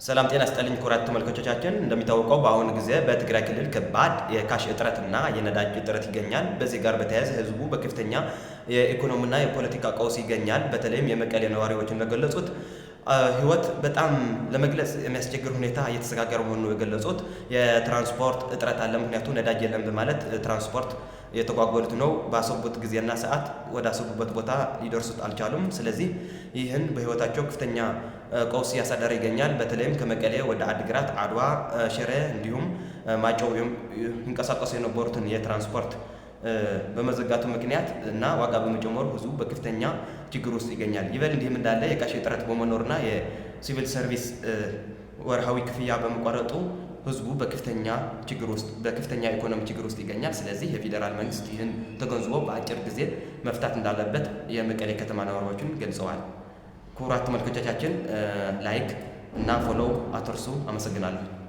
ሰላም ጤና ይስጥልኝ ክቡራት ተመልካቾቻችን፣ እንደሚታወቀው በአሁኑ ጊዜ በትግራይ ክልል ከባድ የካሽ እጥረትና የነዳጅ እጥረት ይገኛል። በዚህ ጋር በተያያዘ ህዝቡ በከፍተኛ የኢኮኖሚና የፖለቲካ ቀውስ ይገኛል። በተለይም የመቀሌ ነዋሪዎች እንደገለጹት ህይወት በጣም ለመግለጽ የሚያስቸግር ሁኔታ እየተሰጋገረ መሆኑን ነው የገለጹት። የትራንስፖርት እጥረት አለ፣ ምክንያቱም ነዳጅ የለም በማለት ትራንስፖርት የተጓጎሉት ነው። ባሰቡት ጊዜና ሰዓት ወደ አሰቡበት ቦታ ሊደርሱት አልቻሉም። ስለዚህ ይህን በህይወታቸው ከፍተኛ ቀውስ እያሳደረ ይገኛል። በተለይም ከመቀሌ ወደ አድግራት፣ አድዋ፣ ሽሬ እንዲሁም ማይጨው ይንቀሳቀሱ የነበሩትን የትራንስፖርት በመዘጋቱ ምክንያት እና ዋጋ በመጨመሩ ህዝቡ በከፍተኛ ችግር ውስጥ ይገኛል። ይበል እንዲህም እንዳለ የካሽ እጥረት በመኖርና የሲቪል ሰርቪስ ወርሃዊ ክፍያ በመቋረጡ ህዝቡ በከፍተኛ ኢኮኖሚ ችግር ውስጥ ይገኛል። ስለዚህ የፌዴራል መንግስት ይህን ተገንዝቦ በአጭር ጊዜ መፍታት እንዳለበት የመቀሌ ከተማ ነዋሪዎችን ገልጸዋል። ክቡራት ተመልካቾቻችን ላይክ እና ፎሎው አትርሱ። አመሰግናለሁ።